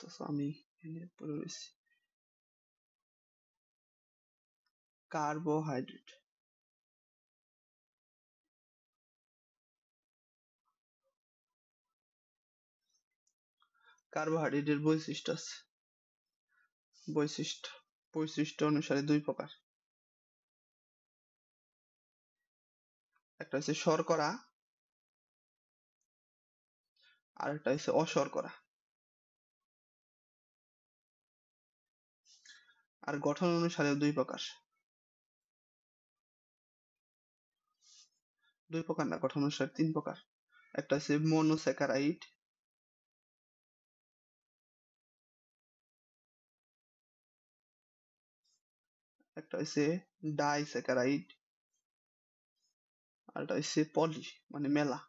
বুঝতেছো আমি এখানে পড়ে রয়েছি। কার্বোহাইড্রেট। কার্বোহাইড্রেটের বৈশিষ্ট্য আছে। বৈশিষ্ট্য অনুসারে দুই প্রকার। একটা হচ্ছে শর্করা, আর একটা হচ্ছে অশর্করা। আর গঠন অনুসারে দুই প্রকার। দুই প্রকার না, গঠন অনুসারে তিন প্রকার। একটা হচ্ছে মনোস্যাকারাইড, একটা হচ্ছে ডাইস্যাকারাইড, আর একটা হচ্ছে পলি মানে মেলা।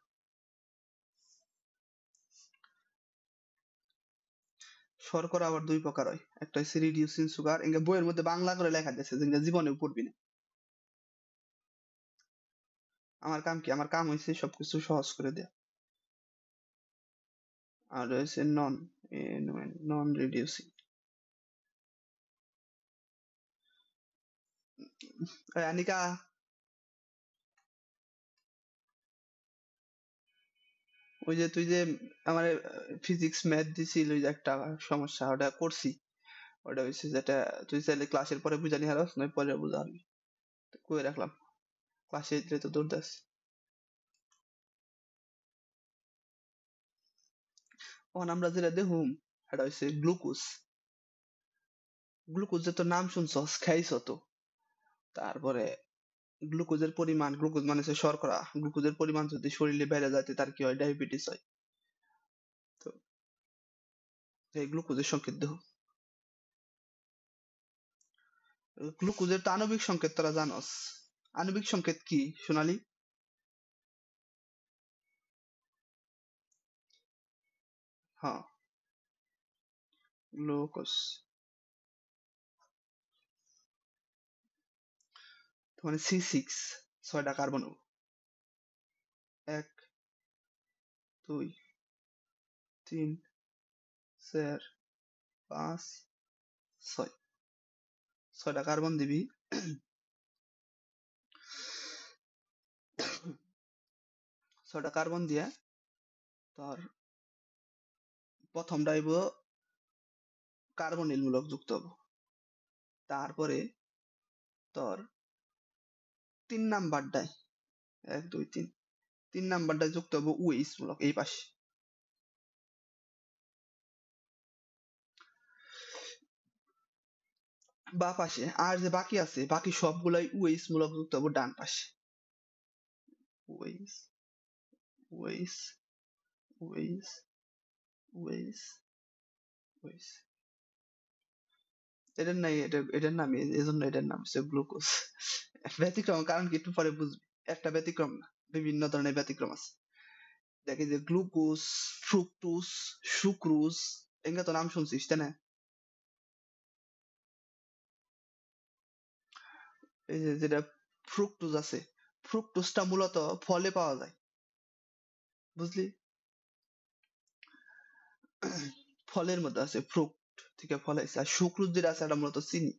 শর্করা আবার দুই প্রকার হয়, একটা হচ্ছে রিডিউসিং সুগার, এগুলো বইয়ের মধ্যে বাংলা করে লেখা দিয়েছে, যেগুলো জীবনেও পড়বি না। আমার কাম কি, আমার কাম হয়েছে সবকিছু সহজ করে দেয়া। আর রয়েছে নন রিডিউসিং। আনিকা, ওই যে তুই যে আমার ফিজিক্স ম্যাথ দিছিল, ওই যে একটা সমস্যা ওটা করছি। ওটা হচ্ছে যেটা তুই চাইলে ক্লাসের পরে বুঝানি হারস, নয় পরে বুঝা হারবি। কই রাখলাম, ক্লাসে দিলে তো দৌড় দাস। তখন আমরা যেটা দেখুম সেটা হচ্ছে গ্লুকোজ। গ্লুকোজের তো নাম শুনছস, খাইছ তো। তারপরে গ্লুকোজের পরিমাণ, গ্লুকোজ মানে হচ্ছে শর্করা, গ্লুকোজের পরিমাণ যদি শরীরে বেড়ে যায় তার কি হয়, ডায়াবেটিস হয়। তো এই গ্লুকোজের সংকেত দেখো। গ্লুকোজের তো আণবিক সংকেত তোরা জানস। আণবিক সংকেত কি সোনালি? হ্যাঁ, গ্লুকোজ মানে C6, 6টা কার্বন। 1 2 3 4 5 6, 6টা কার্বন দিবি। 6টা কার্বন দিয়ে তোর প্রথমটা হইব কার্বনিল মূলক যুক্ত হবো। তারপরে তোর 3 নাম্বারটায়, 1 2 3, 3 নাম্বারটায় যুক্ত হবো ওএইচ মূলক এই পাশে। বা পাশে আর যে বাকি আছে, বাকি সবগুলাই ওএইচ মূলক যুক্ত হবো ডান পাশে। OH OH OH OH OH. এটার নাই, এটার নাম, এজন্য এটার নাম হচ্ছে গ্লুকোজ। ব্যতিক্রম কারণ কি একটু পরে বুঝবি। একটা ব্যতিক্রম না, বিভিন্ন ধরনের ব্যতিক্রম আছে। দেখে যে গ্লুকোজ, ফ্রুকটোজ, সুক্রোজ, এগুলো তো নাম শুনছিস তাই না? এই যে যেটা ফ্রুকটোজ আছে, ফ্রুকটোজটা মূলত ফলে পাওয়া যায়, বুঝলি? ফলের মধ্যে আছে, ফ্রুক্ট থেকে ফল আছে। আর সুক্রোজ যেটা আছে এটা মূলত চিনি।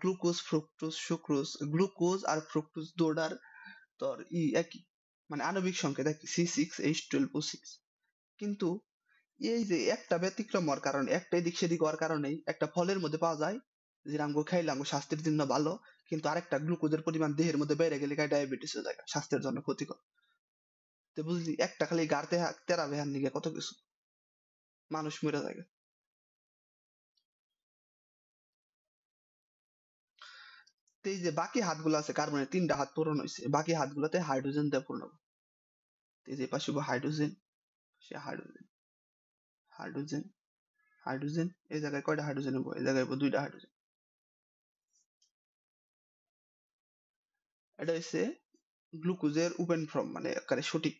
গ্লুকোজ, ফ্রুকটোজ, সুক্রোজ, গ্লুকোজ আর ফ্রুকটোজ দুটার তোর একই, মানে আণবিক সংকেত একই, C6H12O6। কিন্তু এই যে একটা ব্যতিক্রম হওয়ার কারণে, একটা এদিক সেদিক হওয়ার কারণেই একটা ফলের মধ্যে পাওয়া যায় যেটা আমগো খাইলে আমগো স্বাস্থ্যের জন্য ভালো, কিন্তু আরেকটা গ্লুকোজের পরিমাণ দেহের মধ্যে বেড়ে গেলে ডায়াবেটিস হয়ে যায়, স্বাস্থ্যের জন্য ক্ষতিকর। তো বুঝলি, একটা খালি গাড়তে তেরা বেহার নিগে কত কিছু, মানুষ মরে যায়। তো এই যে বাকি হাতগুলো আছে, কার্বনের 3টা হাত পূরণ হয়েছে, বাকি হাতগুলোতে হাইড্রোজেন দিয়ে পূর্ণ হবে। এই যে পাশে হাইড্রোজেন, সে হাইড্রোজেন, হাইড্রোজেন, হাইড্রোজেন। এই জায়গায় কয়টা হাইড্রোজেন হবো? এই জায়গায় হবো 2টা হাইড্রোজেন। এটা হচ্ছে গ্লুকোজের ওপেন ফর্ম, মানে একেবারে সঠিক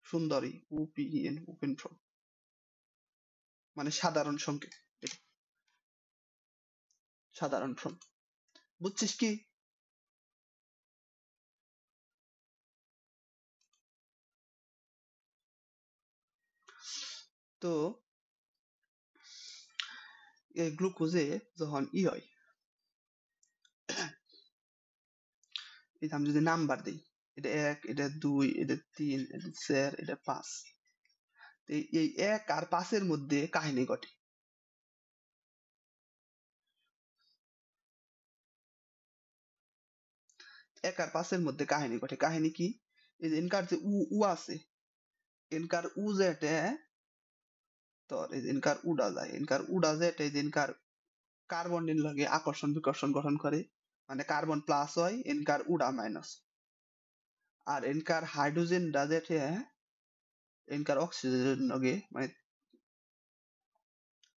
সুন্দরী, UPEN, ওপেন ফর্ম মানে সাধারণ সংকেত। এটা সাধারণ ফর্ম, বুঝছিস কি? তো এই গ্লুকোজে যখন হয়, এটা আমি যদি নাম্বার দিই, এটা 1, এটা 2, এটা 3, এটা 4, এটা 5, এই 1 আর 5 এর মধ্যে কাহিনী ঘটে। 1 আর 5 এর মধ্যে কাহিনী ঘটে। কাহিনী কি? এই যে এনকার যে উ আছে, এনকার উ যেটা, তোর এই যে এনকার উড়া যায়, এনকার উড়া যেটা, এই যে এনকার কার্বনের লগে আকর্ষণ বিকর্ষণ গঠন করে, মানে কার্বন প্লাস হয়, এনকার উড়া মাইনাস। আর এনকার হাইড্রোজেনটা যেটা এনকার অক্সিজেনের লগে মানে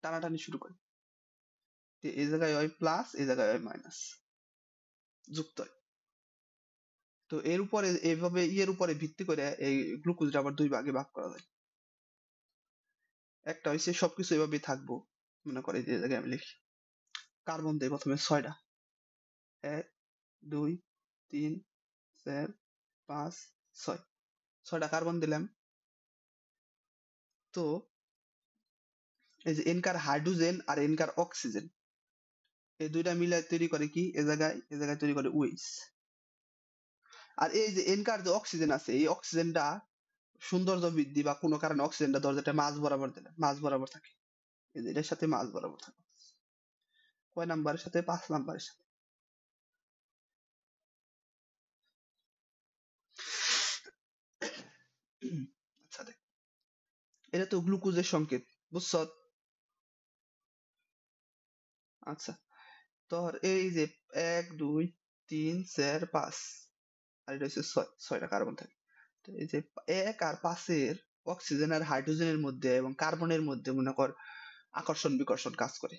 টানাটানি শুরু করে। এই জায়গায় হয় প্লাস, এই জায়গায় হয় মাইনাস, যুক্ত হয়। তো এর উপরে এইভাবে ইয়ের উপরে ভিত্তি করে এই গ্লুকোজটা আবার দুই ভাগে ভাগ করা যায়। একটা হচ্ছে সবকিছু এভাবেই থাকবো, মনে করে যে জায়গায় আমি লিখি কার্বন দেই প্রথমে 6টা, 1, 2, 3, 4, 5, 6, 6টা কার্বন দিলাম। তো এই যে এনকার হাইড্রোজেন আর এনকার অক্সিজেন, এই দুইটা মিলে তৈরি করে কি, এ জায়গায় তৈরি করে ওইস। আর এই যে এনকার যে অক্সিজেন আছে, এই অক্সিজেনটা সৌন্দর্য বৃদ্ধি বা কোনো কারণে অক্সিজেনটা দরজাটা মাঝ বরাবর দিলে মাঝ বরাবর থাকে, এই যে এটার সাথে মাঝ বরাবর থাকে। কয় নাম্বারের সাথে? 5 নাম্বারের সাথে। আচ্ছা দেখ, এটা তো গ্লুকোজের সংকেত, বুঝছ? আচ্ছা, তোর এই যে 1, 2, 3, 4, 5, আর এটা হচ্ছে 6, 6টা কার্বন থাকে। তো এই যে 1 আর 5 এর অক্সিজেন আর হাইড্রোজেনের মধ্যে এবং কার্বনের মধ্যে মনে কর আকর্ষণ বিকর্ষণ কাজ করে।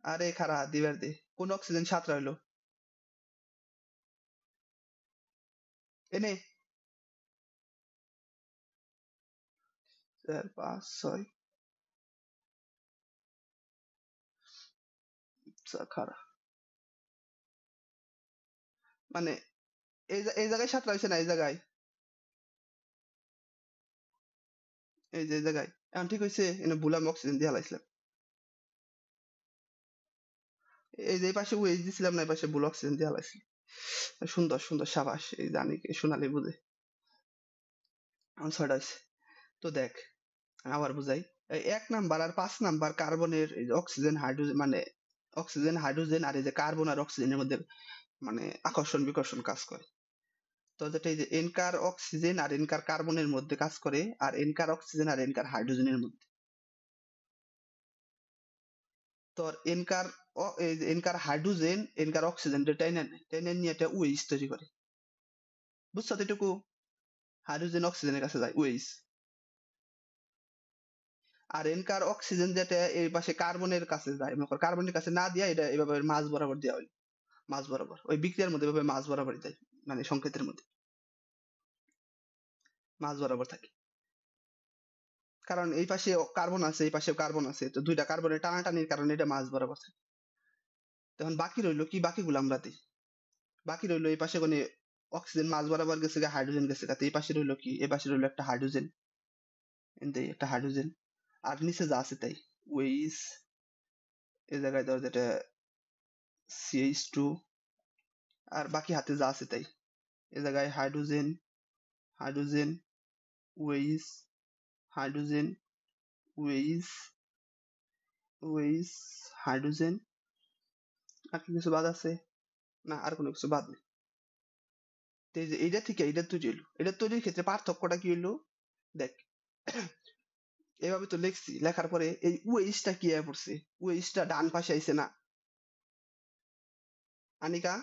আরে খারা দিবার দে, কোন অক্সিজেন 7টা হইলো? এনে 4, 5, 6, খারা মানে এই জায়গায় 7টা হয়েছে না, এই জায়গায়, এই যে এই জায়গায় এখন ঠিক হয়েছে, এনে ভুল আমি অক্সিজেন দিয়ে হালাইছিলাম। এই যে এই পাশে ওয়েজ দিছিলাম না, এই পাশে ভুল অক্সিজেন দিয়ে হালাইছি। সুন্দর সুন্দর, সাবাস, এই জানি সোনালি বুঝে। এখন 6টা হয়েছে। তো দেখ, আবার বুঝাই, এই 1 নাম্বার আর 5 নাম্বার কার্বনের এই যে অক্সিজেন হাইড্রোজেন মানে অক্সিজেন হাইড্রোজেন আর এই যে কার্বন আর অক্সিজেনের মধ্যে মানে আকর্ষণ বিকর্ষণ কাজ করে। তো যেটা এই যে এনকার অক্সিজেন আর এনকার কার্বনের মধ্যে কাজ করে, আর এনকার অক্সিজেন আর এনকার হাইড্রোজেনের মধ্যে। তো এনকার এই যে এনকার হাইড্রোজেন এনকার অক্সিজেন টেনে নেয়, টেনে নিয়ে একটা ওএইচ তৈরি করে, বুঝছো তো এটুকু? হাইড্রোজেন অক্সিজেনের কাছে যায় ওএইচ, আর এনকার অক্সিজেন যেটা এই পাশে কার্বনের কাছে যায়, মনে করো কার্বনের কাছে না দিয়া এটা এভাবে মাঝ বরাবর দেওয়া হয়, মাঝ বরাবর ওই বিক্রিয়ার মধ্যে এভাবে মাঝ বরাবর দেয়, মানে সংকেতের মধ্যে মাঝ বরাবর থাকে। কারণ এই পাশে কার্বন আছে, এই পাশে কার্বন আছে, তো দুইটা কার্বনের টানাটানির কারণে এটা মাঝ বরাবর থাকে। তখন বাকি রইলো কি, বাকিগুলো আমরা দিই। বাকি রইলো এই পাশে মানে অক্সিজেন মাঝ বরাবর গেছে গা, হাইড্রোজেন গেছে গা, তো এই পাশে রইলো কি, এই পাশে রইলো একটা হাইড্রোজেন, দেই একটা হাইড্রোজেন, আর নিচে যা আছে তাই ওইস, এই জায়গায় ধর যেটা CH2, আর বাকি হাতে যা আছে তাই, এই জায়গায় হাইড্রোজেন, হাইড্রোজেন, ওইস, হাইড্রোজেন, ওইস, ওইস, হাইড্রোজেন। আর কি কিছু বাদ আছে? না, আর কোনো কিছু বাদ নেই। তো এই যে এইটা থেকে এইটা তৈরি হলো, এটা তৈরির ক্ষেত্রে পার্থক্যটা কি হলো দেখ, এভাবে তো লিখছি, লেখার পরে এই ওয়েসটা কি হয়ে পড়ছে, ওয়েসটা ডান পাশে আইছে না, আনিকা,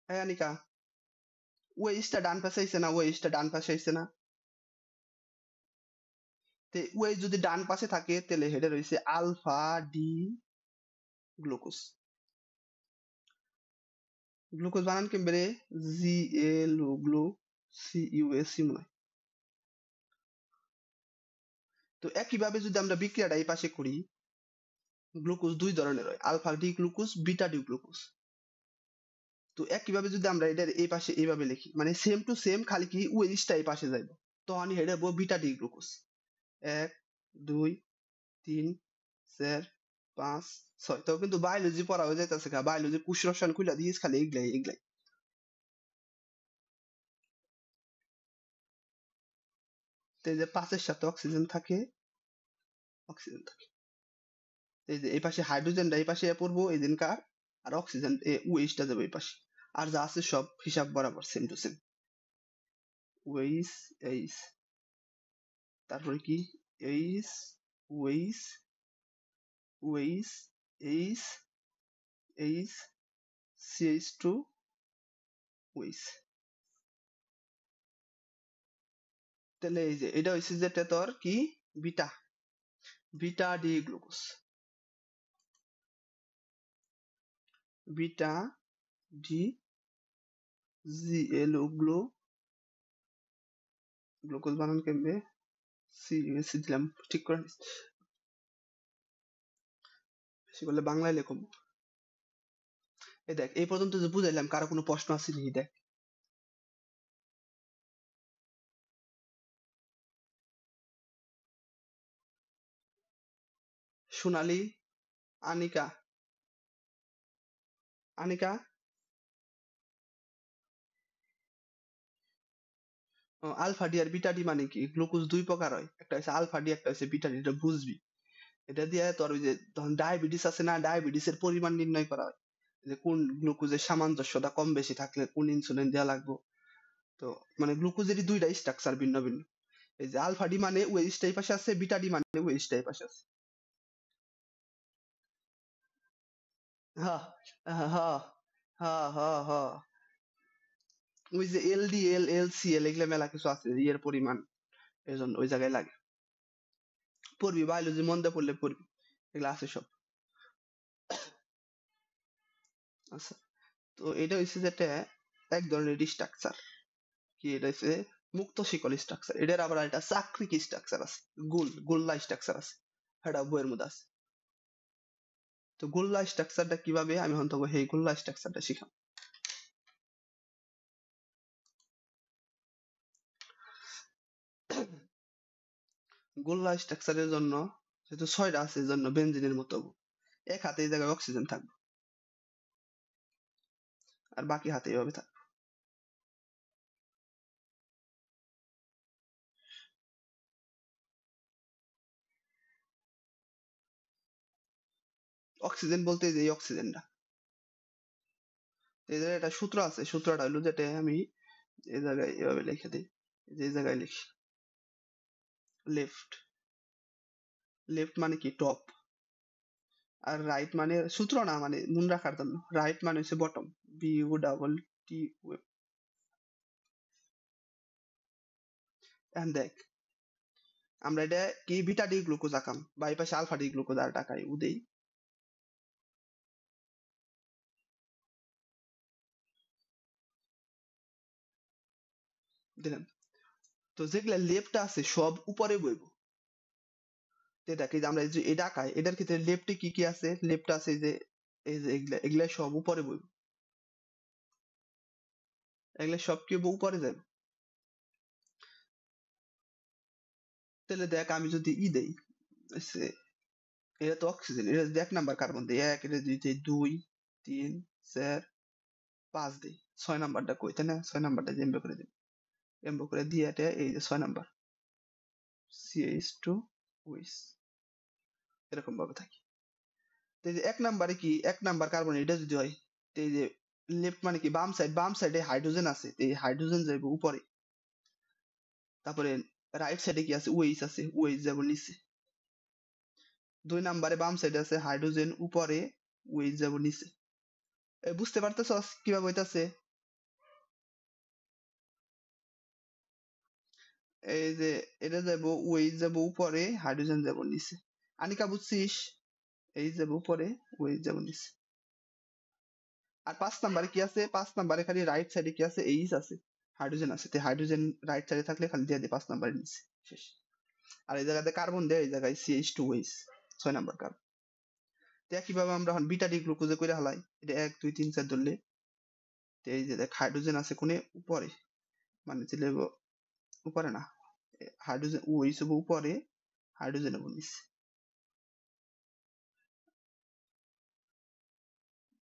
হ্যাঁ আনিকা, ওয়েসটা ডান পাশে আইছে না, ওয়েসটা ডান পাশে আইছে না, তে ওয়েস যদি ডান পাশে থাকে তাহলে হেডে রয়েছে আলফা ডি গ্লুকোজ। গ্লুকোজ বানান কেমবে রে? GL গ্লু, CUS মনে হয়। তো একইভাবে যদি আমরা বিক্রিয়াটা এই পাশে করি, গ্লুকোজ দুই ধরনের হয়, alpha D glucose, beta D glucose. তো একইভাবে যদি আমরা এটার এই পাশে এইভাবে লিখি মানে সেম টু সেম, খালি কি ওএইচটা এই পাশে যাইব, তখন এটা হবো বিটা ডি গ্লুকোজ। 1 2 3 4 5 6। তো কিন্তু বায়োলজি পড়া হয়ে যাইতেছে, বায়োলজি কোষ রসায়ন খুলে দিস খালি এগুলাই এগুলাই। তো এই যে 5 এর সাথে অক্সিজেন থাকে, অক্সিজেন থাকে। এই যে এই পাশে হাইড্রোজেনটা এই পাশে পড়বো এই দিনকার, আর অক্সিজেন ওএইচটা যাবে এই পাশে। আর যা আছে সব হিসাব বরাবর same to same. OH H, তারপরে কি H OH OH H H CH2 OH. তাহলে এই যে এটা হইছে যেটা তোর কি beta, beta D glucose, beta D GLO গ্লো, গ্লুকোজ বানান কেমবে সি দিলাম ঠিক করে নিস। বেশি করলে বাংলায় লেখো। এই দেখ এই পর্যন্ত যে বুঝাইলাম, কারো কোনো প্রশ্ন আছে নাকি দেখ। সোনালী, আনিকা, আনিকা আলফা ডি আর বিটা ডি মানে কি? গ্লুকোজ দুই প্রকার হয়, একটা হচ্ছে আলফা ডি, একটা হচ্ছে বিটা ডি, এটা বুঝবি। এটা দিয়ে তোর ওই যে তখন ডায়াবেটিস আছে না, ডায়াবেটিসের পরিমাণ নির্ণয় করা হয়, যে কোন গ্লুকোজের সামঞ্জস্যতা কম বেশি থাকলে কোন ইনসুলিন দেওয়া লাগবে। তো মানে গ্লুকোজেরই দুইটা স্ট্রাকচার ভিন্ন ভিন্ন। এই যে আলফা ডি মানে ওএইচ টাইপ পাশে আছে, বিটা ডি মানে ওএইচ টাইপ পাশে আছে। হ্যাঁ হ্যাঁ হ্যাঁ হ্যাঁ হ্যাঁ হ্যাঁ। ওই যে এলডিএল এলসিএল এগুলা মেলা কিছু আছে ইয়ের পরিমাণ, এই জন্য ওই জায়গায় লাগে। পড়বি বায়োলজি মন দিয়ে পড়লে পড়বি, এগুলা আছে সব। আচ্ছা, তো এটা হচ্ছে যেটা এক ধরনের স্ট্রাকচার, কি এটা হচ্ছে মুক্ত শিকল স্ট্রাকচার। এটার আবার একটা চাকরিক স্ট্রাকচার আছে, গোল্লা স্ট্রাকচার আছে, এটা বইয়ের মধ্যে আছে। তো গোল্লা স্ট্রাকচারটা কিভাবে, আমি হন তোকে সেই গোল্লা স্ট্রাকচারটা শিখাম। গোল্লা স্ট্রাকচারের জন্য যেহেতু 6টা আছে, এই জন্য বেনজিনের মতো এক হাতে এই জায়গায় অক্সিজেন থাকবে, আর বাকি হাতে এইভাবে থাকবে। অক্সিজেন বলতে এই যে এই অক্সিজেনটা, এই জায়গায় একটা সূত্র আছে, সূত্রটা হলো যেটা আমি এই জায়গায় এভাবে লিখে দিই, যে জায়গায় লিখি লেফট, লেফট মানে কি টপ, আর রাইট মানে সূত্র না, মানে মনে রাখার জন্য, রাইট মানে হচ্ছে বটম, BUTT। এখন দেখ আমরা এটা কি বিটা ডি গ্লুকোজ আঁকাম, বা এই পাশে আলফা ডি গ্লুকোজ আর টাকাই উদেই দিলাম। তো যেগুলা লেফট আছে সব উপরে বইব। তো দেখ এই যে আমরা এই যে এটা আঁকাই, এটার ক্ষেত্রে লেফটে কি কি আছে, লেফট আছে এই যে এগুলা এগুলা সব উপরে বইব, এগুলা সব কি হইবো? উপরে যাবে। তাহলে দেখ আমি যদি দেই, হচ্ছে এটা তো অক্সিজেন, এটা যদি 1 নাম্বার কার্বন দেই, এক, এটা যদি দেই 2 3 4 5 দেই, 6 নাম্বারটা কই, তাই না? 6 নাম্বারটা যে এমবে করে দিই, এমবে করে দিয়ে এটা এই যে 6 নাম্বার CH2 উইস, এরকম ভাবে থাকে। তো এই যে 1 নাম্বারে কি 1 নাম্বার কার্বন এটা যদি হয়, তো এই যে লেফট মানে কি বাম সাইড, বাম সাইডে হাইড্রোজেন আছে, তো এই হাইড্রোজেন যাবে উপরে। তারপরে রাইট সাইডে কি আছে, ওএইচ আছে, ওএইচ যাবে নিচে। 2 নাম্বারে বাম সাইডে আছে হাইড্রোজেন উপরে, ওএইচ যাবে নিচে। বুঝতে পারতেছস কিভাবে হইতাছে? এই যে এটা যাবো ওএইচ যাবো উপরে, হাইড্রোজেন যাবো নিচে। আনিকা বুঝছিস? এই যাবো উপরে, ওএইচ যাবো নিচে। আর 5 নাম্বারে কি আছে, 5 নাম্বারে খালি রাইট সাইডে কি আছে, এইচ আছে, হাইড্রোজেন আছে, তো হাইড্রোজেন রাইট সাইডে থাকলে খালি দিয়ে দিই 5 নাম্বারের নিচে, শেষ। আর এই জায়গাতে কার্বন দেয়, এই জায়গায় CH2 ওএইচ, 6 নাম্বার কার্বন। তো একইভাবে আমরা এখন বিটা ডি গ্লুকোজে করে হালাই, এটা 1 2 3 4 ধরলে এই যে দেখ হাইড্রোজেন আছে কোনে উপরে, মানে দিলে উপরে না, হাইড্রোজেন ও হিসেবে উপরে, হাইড্রোজেন হবো নিচে।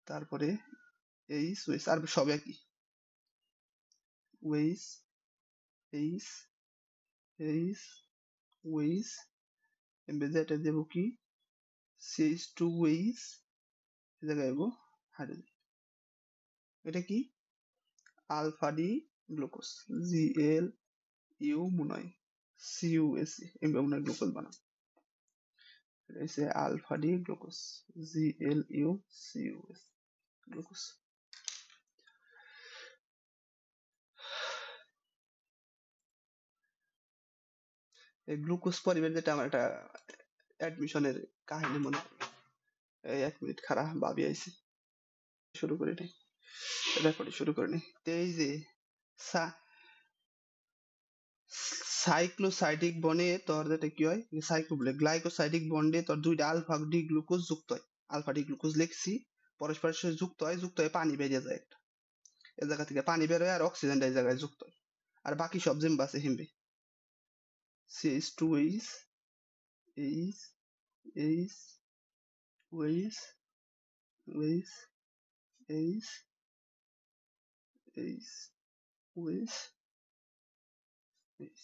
তারপরে এইচ ওএইচ আর সব একই, ওএইচ এইচ এইচ ওএইচ এমবেজে এটা দেব কি CH2 ওএইচ, এই জায়গায় দেব হাইড্রোজেন। এটা কি alpha D glucose, GL U মনে হয় CuSC এমবে মনে হয় গ্লুকোজ বানাম, এটা হচ্ছে alpha D glucose, GLU CuS glucose. এই গ্লুকোজ পরিবার যেটা আমার একটা অ্যাডমিশনের কাহিনী মনে হয়। এই 1 মিনিট খারাপ ভাবি আইছি, শুরু করি নি, রেকর্ডিং শুরু করে নি। এই যে সাইক্লোসাইডিক বন্ডে তোর যেটা কি হয় সাইক্লো বলে গ্লাইকোসাইডিক বন্ডে তোর দুইটা আলফা ডি গ্লুকোজ যুক্ত হয়, আলফা ডি গ্লুকোজ লিখছি, পরস্পরের সাথে যুক্ত হয় পানি বেরিয়ে যায় একটা, এই জায়গা থেকে পানি বের হয় আর অক্সিজেনটা এই জায়গায় যুক্ত হয়, আর বাকি সব জিম্বা আছে হিমবে। CH2H H H OH OH H H OH H,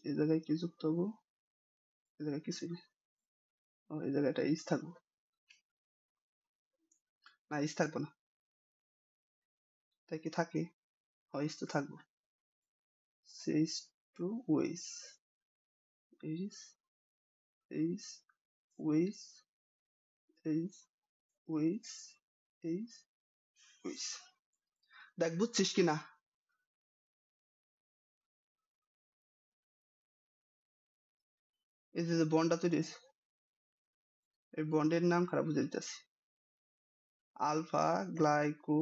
এই জায়গায় কি যুক্ত হবো, এই জায়গায় কিছুই নেই, এই জায়গায় একটা H থাকবো, না H থাকবো না, তাই কি থাকে, H তো থাকবো, CH2OH H H OH H OH H OH। দেখ বুঝছিস কিনা, এই যে বন্ডটা তৈরি হয়েছে, এই বন্ডের নাম খারাপ বুঝে দিতেছি, আলফা গ্লাইকো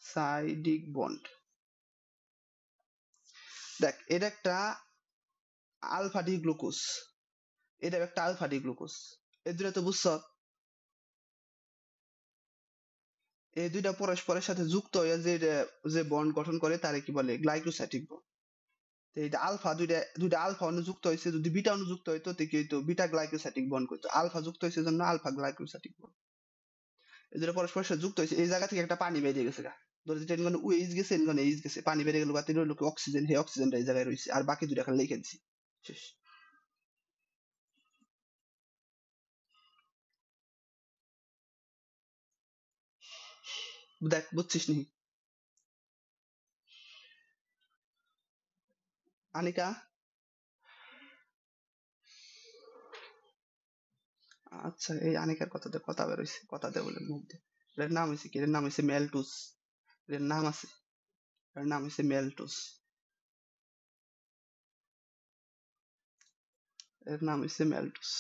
সাইডিক বন্ড। দেখ এটা একটা আলফা ডি গ্লুকোজ, এটা একটা আলফা ডি গ্লুকোজ, এই দুটো তো বুঝছ, এই দুইটা পরস্পরের সাথে যুক্ত হয়ে যে বন্ড গঠন করে তারে কি বলে গ্লাইকোসাইডিক বন্ড। এইটা আলফা দুইটা আলফা অণু যুক্ত হয়েছে, যদি বিটা অণু যুক্ত হইতো তো কি হইতো বিটা গ্লাইকোসাইডিক বন্ড করতো, আলফা যুক্ত হয়েছে জন্য আলফা গ্লাইকোসাইডিক বন্ড, এই দুটো পরস্পরের সাথে যুক্ত হয়েছে, এই জায়গা থেকে একটা পানি বেরিয়ে গেছে গা, ধরে যেটা এনগন ওএইচ গেছে এনগন এইচ গেছে, পানি বেরিয়ে গেল গাতে রইল অক্সিজেন, হে অক্সিজেনটা এই জায়গায় রয়েছে, আর বাকি দুইটা খালি লিখে দিছি, শেষ। দেখ বুঝছিস নি আনিকা, আচ্ছা এই আনিকার কথা বের হইছে, কথা দে বলে মুখ দে, এর নাম হইছে কি, এর নাম হইছে মেলটুস, এর নাম আছে, এর নাম হইছে মেলটুস, এর নাম হইছে মেলটুস।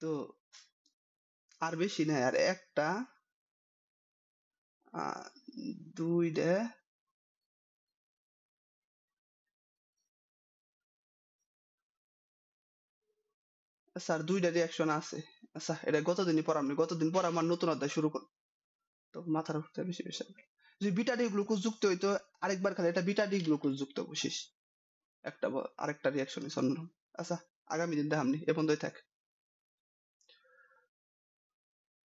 তো আর বেশি নাই, আর একটা দুইটা স্যার দুইটা রিয়াকশন আছে, আচ্ছা এটা গতদিনই পড়াম, গতদিন পড়া আমার নতুন অধ্যায় শুরু করো, তো মাথার উপরে বেশি বেশি যদি বিটা ডি গ্লুকোজ যুক্ত হইতো, আরেকবার খালি এটা বিটা ডি গ্লুকোজ যুক্ত হবো, শেষ, একটা আরেকটা রিয়াকশন আছে অন্যরকম। আচ্ছা আগামী দিন দেখামনি, এ পর্যন্তই থাক।